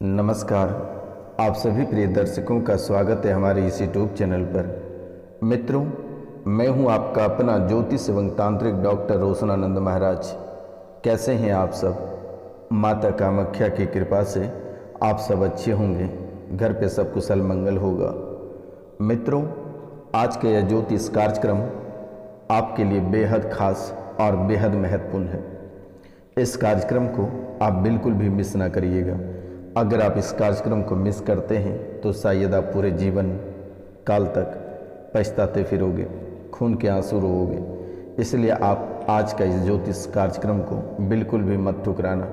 नमस्कार। आप सभी प्रिय दर्शकों का स्वागत है हमारे इस यूट्यूब चैनल पर। मित्रों, मैं हूं आपका अपना ज्योतिष एवं तांत्रिक डॉक्टर रोशनानंद महाराज। कैसे हैं आप सब? माता कामाख्या की कृपा से आप सब अच्छे होंगे, घर पे सब कुशल मंगल होगा। मित्रों, आज का यह ज्योतिष कार्यक्रम आपके लिए बेहद खास और बेहद महत्वपूर्ण है। इस कार्यक्रम को आप बिल्कुल भी मिस ना करिएगा। अगर आप इस कार्यक्रम को मिस करते हैं तो शायद आप पूरे जीवन काल तक पछताते फिरोगे, खून के आंसू रोओगे। इसलिए आप आज का इस ज्योतिष कार्यक्रम को बिल्कुल भी मत ठुकराना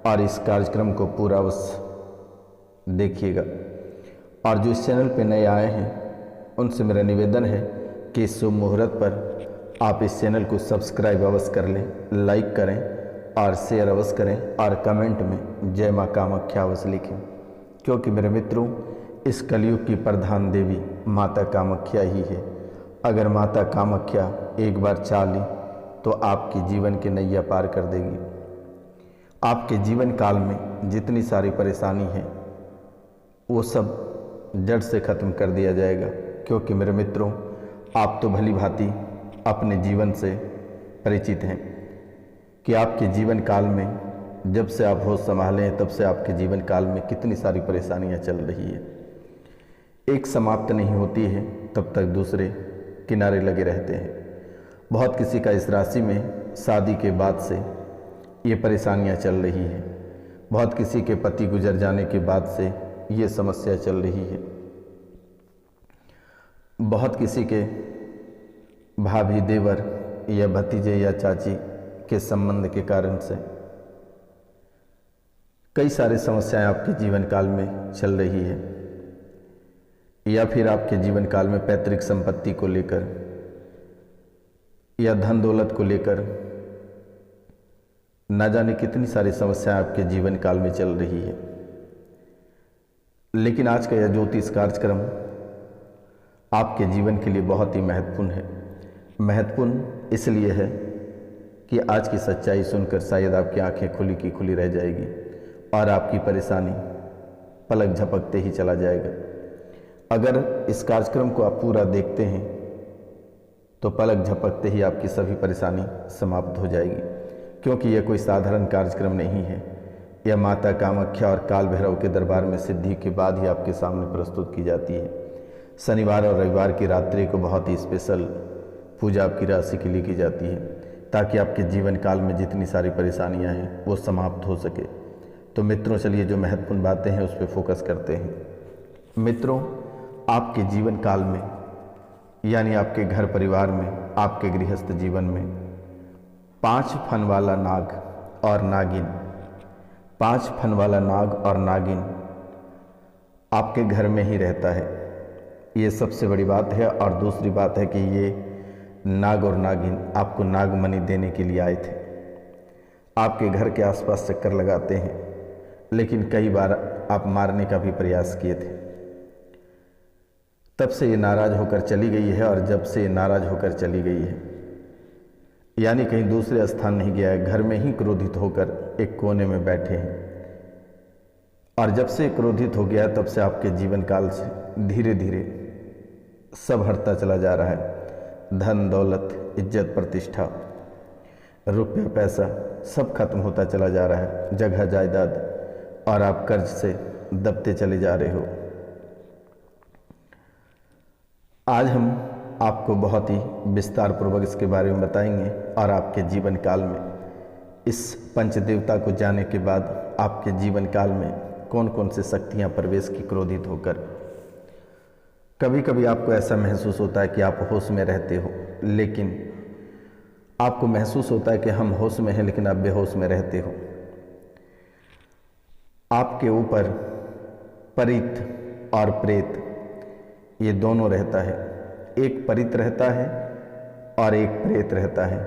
और इस कार्यक्रम को पूरा अवश्य देखिएगा। और जो इस चैनल पर नए आए हैं उनसे मेरा निवेदन है कि इस शुभ मुहूर्त पर आप इस चैनल को सब्सक्राइब अवश्य कर लें, लाइक करें और शेयर अवश्य करें और कमेंट में जय माँ कामाख्या अवश्य लिखें। क्योंकि मेरे मित्रों, इस कलयुग की प्रधान देवी माता कामाख्या ही है। अगर माता कामाख्या एक बार चाह ली तो आपके जीवन की नैया पार कर देगी। आपके जीवन काल में जितनी सारी परेशानी है वो सब जड़ से ख़त्म कर दिया जाएगा। क्योंकि मेरे मित्रों, आप तो भली भांति अपने जीवन से परिचित हैं कि आपके जीवन काल में जब से आप होश संभाले हैं तब से आपके जीवन काल में कितनी सारी परेशानियां चल रही है। एक समाप्त नहीं होती है तब तक दूसरे किनारे लगे रहते हैं। बहुत किसी का इस राशि में शादी के बाद से ये परेशानियां चल रही है। बहुत किसी के पति गुजर जाने के बाद से ये समस्या चल रही है। बहुत किसी के भाभी, देवर या भतीजे या चाची के संबंध के कारण से कई सारी समस्याएं आपके जीवन काल में चल रही है। या फिर आपके जीवन काल में पैतृक संपत्ति को लेकर या धन दौलत को लेकर न जाने कितनी सारी समस्याएं आपके जीवन काल में चल रही है। लेकिन आज का यह ज्योतिष कार्यक्रम आपके जीवन के लिए बहुत ही महत्वपूर्ण है। महत्वपूर्ण इसलिए है कि आज की सच्चाई सुनकर शायद आपकी आंखें खुली की खुली रह जाएगी और आपकी परेशानी पलक झपकते ही चला जाएगा। अगर इस कार्यक्रम को आप पूरा देखते हैं तो पलक झपकते ही आपकी सभी परेशानी समाप्त हो जाएगी। क्योंकि यह कोई साधारण कार्यक्रम नहीं है। यह माता कामाख्या और काल भैरव के दरबार में सिद्धि के बाद ही आपके सामने प्रस्तुत की जाती है। शनिवार और रविवार की रात्रि को बहुत ही स्पेशल पूजा आपकी राशि के लिए की जाती है, ताकि आपके जीवन काल में जितनी सारी परेशानियां हैं वो समाप्त हो सके। तो मित्रों, चलिए जो महत्वपूर्ण बातें हैं उस पर फोकस करते हैं। मित्रों, आपके जीवन काल में यानी आपके घर परिवार में, आपके गृहस्थ जीवन में 5 फन वाला नाग और नागिन, 5 फन वाला नाग और नागिन आपके घर में ही रहता है। ये सबसे बड़ी बात है। और दूसरी बात है कि ये नाग और नागिन आपको नागमणि देने के लिए आए थे। आपके घर के आसपास चक्कर लगाते हैं, लेकिन कई बार आप मारने का भी प्रयास किए थे। तब से ये नाराज होकर चली गई है। और जब से ये नाराज होकर चली गई है यानी कहीं दूसरे स्थान नहीं गया है, घर में ही क्रोधित होकर एक कोने में बैठे हैं। और जब से क्रोधित हो गया तब से आपके जीवन काल से धीरे धीरे सब हटता चला जा रहा है। धन दौलत, इज्जत प्रतिष्ठा, रुपया पैसा सब खत्म होता चला जा रहा है। जगह जायदाद, और आप कर्ज से दबते चले जा रहे हो। आज हम आपको बहुत ही विस्तार पूर्वक इसके बारे में बताएंगे। और आपके जीवन काल में इस पंचदेवता को जानने के बाद आपके जीवन काल में कौन कौन से शक्तियां प्रवेश की क्रोधित होकर। कभी कभी आपको ऐसा महसूस होता है कि आप होश में रहते हो, लेकिन आपको महसूस होता है कि हम होश में हैं लेकिन आप बेहोश में रहते हो। आपके ऊपर परित और प्रेत ये दोनों रहता है। एक परित रहता है और एक प्रेत रहता है।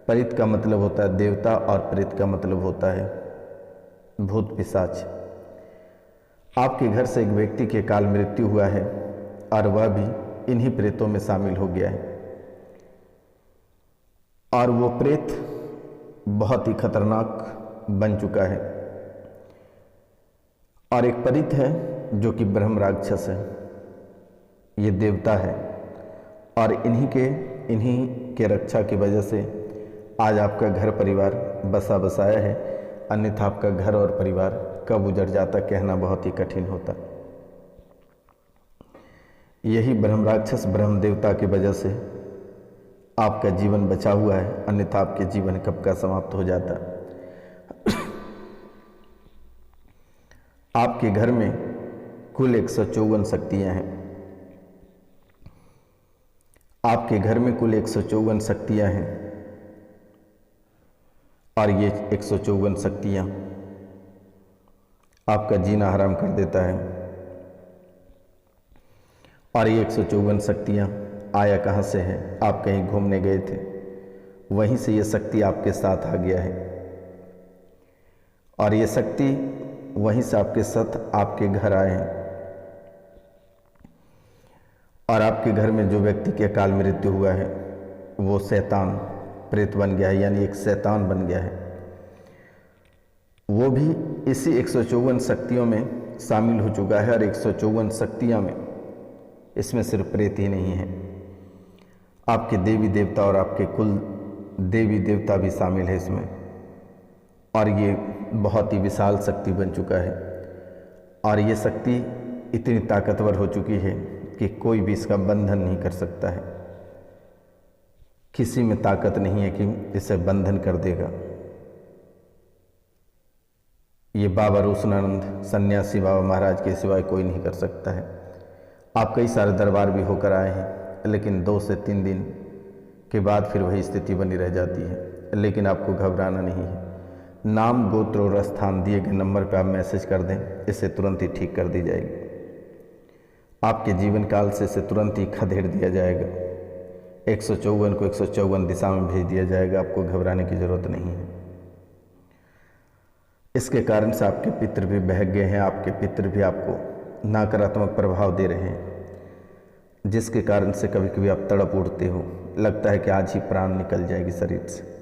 परित का मतलब होता है देवता और प्रेत का मतलब होता है भूत पिशाच। आपके घर से एक व्यक्ति के काल मृत्यु हुआ है और वह भी इन्हीं प्रेतों में शामिल हो गया है। और वो प्रेत बहुत ही खतरनाक बन चुका है। और एक परित है जो कि ब्रह्म राक्षस है, ये देवता है। और इन्हीं के रक्षा की वजह से आज आपका घर परिवार बसा बसाया है, अन्यथा आपका घर और परिवार कब उजड़ जाता कहना बहुत ही कठिन होता। यही ब्रह्म राक्षस ब्रह्म देवता की वजह से आपका जीवन बचा हुआ है, अन्यथा आपके जीवन कब का समाप्त हो जाता। आपके घर में कुल 154 शक्तियां हैं। आपके घर में कुल 154 शक्तियां हैं और ये 154 शक्तियां आपका जीना हराम कर देता है। और ये 154 शक्तियां आया कहाँ से है? आप कहीं घूमने गए थे, वहीं से ये शक्ति आपके साथ आ गया है। और ये शक्ति वहीं से आपके साथ आपके घर आए हैं। और आपके घर में जो व्यक्ति के अकाल मृत्यु हुआ है वो शैतान प्रेत बन गया है, यानी एक शैतान बन गया है। वो भी इसी 154 शक्तियों में शामिल हो चुका है। और 154 शक्तियां में इसमें सिर्फ प्रेत ही नहीं है, आपके देवी देवता और आपके कुल देवी देवता भी शामिल है इसमें। और ये बहुत ही विशाल शक्ति बन चुका है। और ये शक्ति इतनी ताकतवर हो चुकी है कि कोई भी इसका बंधन नहीं कर सकता है। किसी में ताकत नहीं है कि इसे बंधन कर देगा। ये बाबा रोशनानंद सन्यासी बाबा महाराज के सिवाय कोई नहीं कर सकता है। आप कई सारे दरबार भी होकर आए हैं, लेकिन 2 से 3 दिन के बाद फिर वही स्थिति बनी रह जाती है। लेकिन आपको घबराना नहीं है। नाम, गोत्र और स्थान दिए गए नंबर पर आप मैसेज कर दें, इसे तुरंत ही ठीक कर दी जाएगी। आपके जीवन काल से इसे तुरंत ही खदेड़ दिया जाएगा। 154 को 154 दिशा में भेज दिया जाएगा। आपको घबराने की जरूरत नहीं है। इसके कारण से आपके पितृ भी बहक गए हैं। आपके पितृ भी आपको नकारात्मक प्रभाव दे रहे हैं, जिसके कारण से कभी कभी आप तड़प उठते हो, लगता है कि आज ही प्राण निकल जाएगी शरीर से।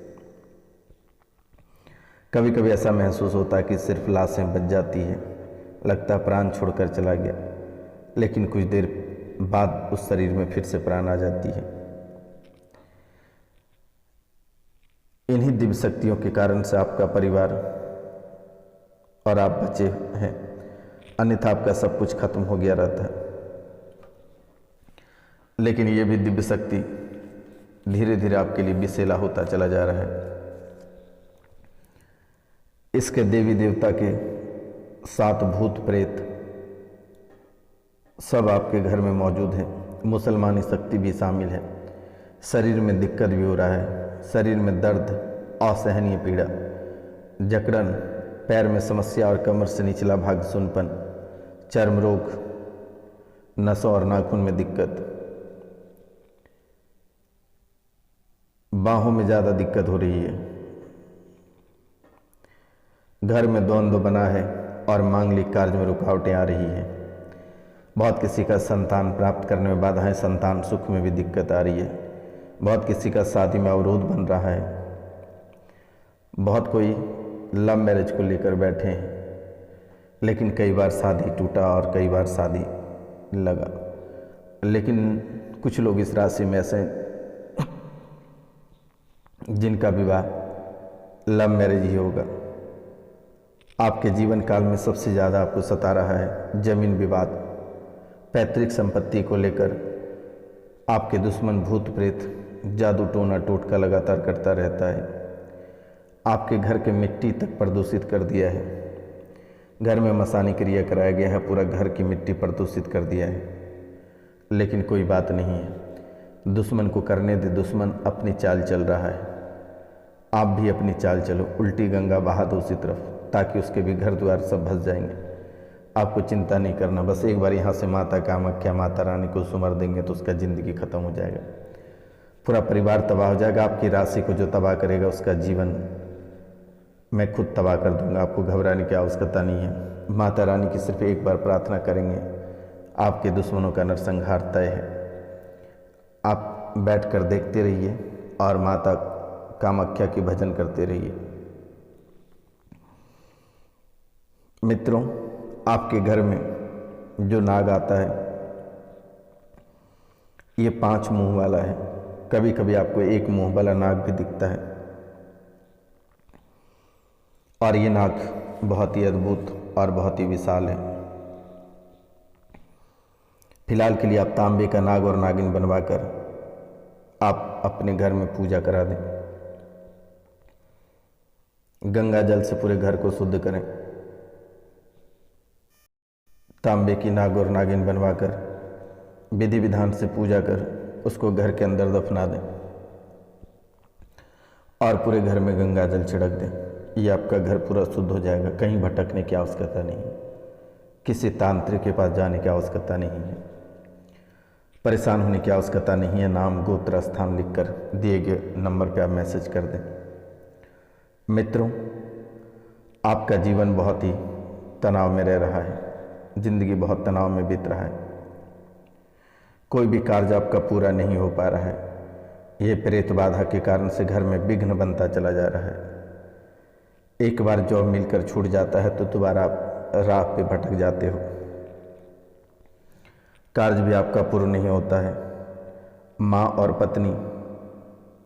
कभी कभी ऐसा महसूस होता है कि सिर्फ लाशें बच जाती है, लगता है प्राण छोड़कर चला गया, लेकिन कुछ देर बाद उस शरीर में फिर से प्राण आ जाती है। इन्हीं दिव्य शक्तियों के कारण से आपका परिवार और आप बचे हैं, अन्यथा आपका सब कुछ खत्म हो गया रहता है। लेकिन ये भी दिव्य शक्ति धीरे धीरे आपके लिए विषैला होता चला जा रहा है। इसके देवी देवता के 7 भूत प्रेत सब आपके घर में मौजूद है। मुसलमानी शक्ति भी शामिल है। शरीर में दिक्कत भी हो रहा है, शरीर में दर्द, असहनीय पीड़ा, जकड़न, पैर में समस्या और कमर से निचला भाग सुनपन, चर्म रोग, नसों और नाखून में दिक्कत, बाहों में ज़्यादा दिक्कत हो रही है, घर में द्वंद्व बना है और मांगलिक कार्य में रुकावटें आ रही है। बहुत किसी का संतान प्राप्त करने में बाधाएं, संतान सुख में भी दिक्कत आ रही है। बहुत किसी का शादी में अवरोध बन रहा है। बहुत कोई लव मैरिज को लेकर बैठे हैं, लेकिन कई बार शादी टूटा और कई बार शादी लगा। लेकिन कुछ लोग इस राशि में ऐसे जिनका विवाह लव मैरिज ही होगा। आपके जीवन काल में सबसे ज़्यादा आपको सता रहा है जमीन विवाद, पैतृक संपत्ति को लेकर आपके दुश्मन भूत प्रेत जादू टोना टोटका लगातार करता रहता है। आपके घर के मिट्टी तक प्रदूषित कर दिया है। घर में मसानी क्रिया कराया गया है, पूरा घर की मिट्टी प्रदूषित कर दिया है। लेकिन कोई बात नहीं है, दुश्मन को करने दे, दुश्मन अपनी चाल चल रहा है। आप भी अपनी चाल चलो, उल्टी गंगा बहा दो उसी तरफ, ताकि उसके भी घर द्वार सब भस जाएंगे। आपको चिंता नहीं करना, बस एक बार यहाँ से माता कामाख्या माता रानी को सुमर देंगे तो उसका ज़िंदगी ख़त्म हो जाएगा। पूरा परिवार तबाह हो जाएगा। आपकी राशि को जो तबाह करेगा उसका जीवन मैं खुद तबाह कर दूंगा। आपको घबराने की आवश्यकता नहीं है। माता रानी की सिर्फ एक बार प्रार्थना करेंगे, आपके दुश्मनों का नरसंहार तय है। आप बैठकर देखते रहिए और माता कामाख्या की भजन करते रहिए। मित्रों, आपके घर में जो नाग आता है ये 5 मुंह वाला है। कभी कभी आपको 1 मुंह वाला नाग भी दिखता है और ये नाग बहुत ही अद्भुत और बहुत ही विशाल है। फिलहाल के लिए आप तांबे का नाग और नागिन बनवाकर आप अपने घर में पूजा करा दें। गंगा जल से पूरे घर को शुद्ध करें। तांबे की नाग और नागिन बनवाकर विधि विधान से पूजा कर उसको घर के अंदर दफना दें और पूरे घर में गंगा जल छिड़क दें। ये आपका घर पूरा शुद्ध हो जाएगा। कहीं भटकने की आवश्यकता नहीं, किसी तांत्रिक के पास जाने की आवश्यकता नहीं है, परेशान होने की आवश्यकता नहीं है। नाम गोत्र स्थान लिखकर दिए गए नंबर पर आप मैसेज कर दें। मित्रों, आपका जीवन बहुत ही तनाव में रह रहा है, जिंदगी बहुत तनाव में बीत रहा है, कोई भी कार्य आपका पूरा नहीं हो पा रहा है। ये प्रेत बाधा के कारण से घर में विघ्न बनता चला जा रहा है। एक बार जॉब मिलकर छूट जाता है तो दोबारा आप राह पे भटक जाते हो। कार्य भी आपका पूर्ण नहीं होता है। माँ और पत्नी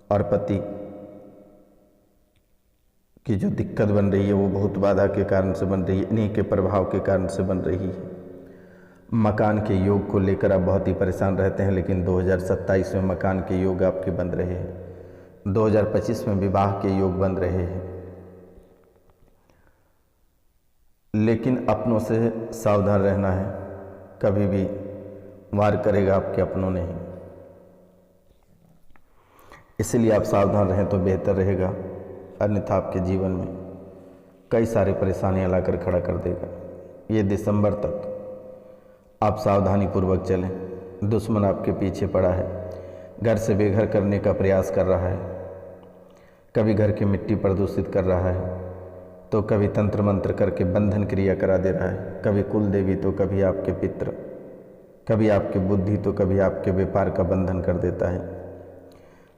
और पति की जो दिक्कत बन रही है वो बहुत बाधा के कारण से बन रही है, इन्हीं के प्रभाव के कारण से बन रही है। मकान के योग को लेकर आप बहुत ही परेशान रहते हैं, लेकिन 2027 में मकान के योग आपके बन रहे हैं। 2025 में विवाह के योग बन रहे हैं, लेकिन अपनों से सावधान रहना है। कभी भी वार करेगा आपके अपनों ने ही, इसलिए आप सावधान रहें तो बेहतर रहेगा, अन्यथा आपके जीवन में कई सारी परेशानियां लाकर खड़ा कर देगा। ये दिसंबर तक आप सावधानी पूर्वक चलें। दुश्मन आपके पीछे पड़ा है, घर से बेघर करने का प्रयास कर रहा है, कभी घर की मिट्टी प्रदूषित कर रहा है, तो कभी तंत्र मंत्र करके बंधन क्रिया करा दे रहा है, कभी कुल देवी तो कभी आपके पितृ, कभी आपकी बुद्धि तो कभी आपके व्यापार का बंधन कर देता है।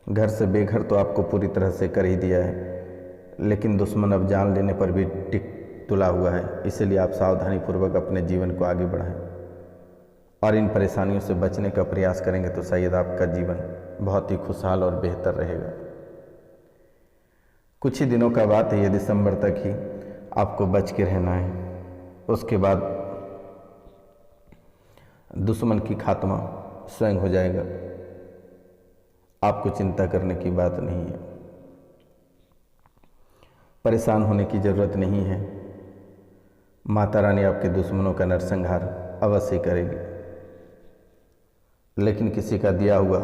घर से बेघर तो आपको पूरी तरह से कर ही दिया है, लेकिन दुश्मन अब जान लेने पर भी टिक तुला हुआ है। इसलिए आप सावधानी पूर्वक अपने जीवन को आगे बढ़ाएं और इन परेशानियों से बचने का प्रयास करेंगे तो शायद आपका जीवन बहुत ही खुशहाल और बेहतर रहेगा। कुछ ही दिनों का बात है, ये दिसंबर तक ही आपको बच के रहना है। उसके बाद दुश्मन की खात्मा स्वयं हो जाएगा। आपको चिंता करने की बात नहीं है, परेशान होने की ज़रूरत नहीं है। माता रानी आपके दुश्मनों का नरसंहार अवश्य करेगी, लेकिन किसी का दिया हुआ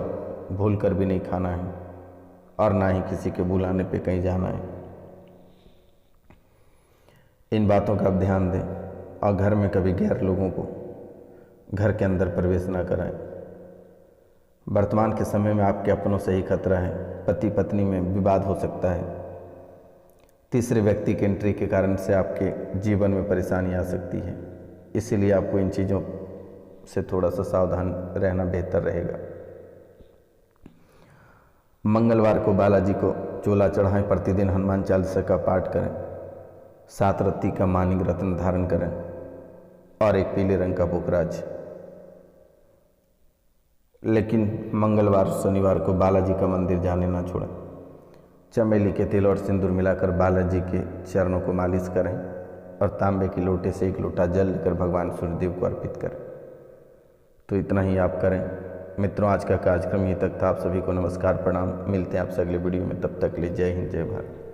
भूल कर भी नहीं खाना है और ना ही किसी के बुलाने पे कहीं जाना है। इन बातों का आप ध्यान दें और घर में कभी गैर लोगों को घर के अंदर प्रवेश ना कराएं। वर्तमान के समय में आपके अपनों से ही खतरा है। पति पत्नी में विवाद हो सकता है। तीसरे व्यक्ति के एंट्री के कारण से आपके जीवन में परेशानी आ सकती है, इसीलिए आपको इन चीज़ों से थोड़ा सा सावधान रहना बेहतर रहेगा। मंगलवार को बालाजी को चोला चढ़ाएं, प्रतिदिन हनुमान चालीसा का पाठ करें, 7 रत्ती का मानिक रत्न धारण करें और एक पीले रंग का पुखराज। लेकिन मंगलवार शनिवार को बालाजी का मंदिर जाने ना छोड़ें। चमेली के तेल और सिंदूर मिलाकर बालाजी के चरणों को मालिश करें और तांबे की लोटे से 1 लोटा जल लेकर भगवान सूर्यदेव को अर्पित करें। तो इतना ही आप करें। मित्रों, आज का कार्यक्रम यहीं तक था। आप सभी को नमस्कार, प्रणाम। मिलते हैं आपसे अगले वीडियो में। तब तक के लिए जय हिंद, जय भारत।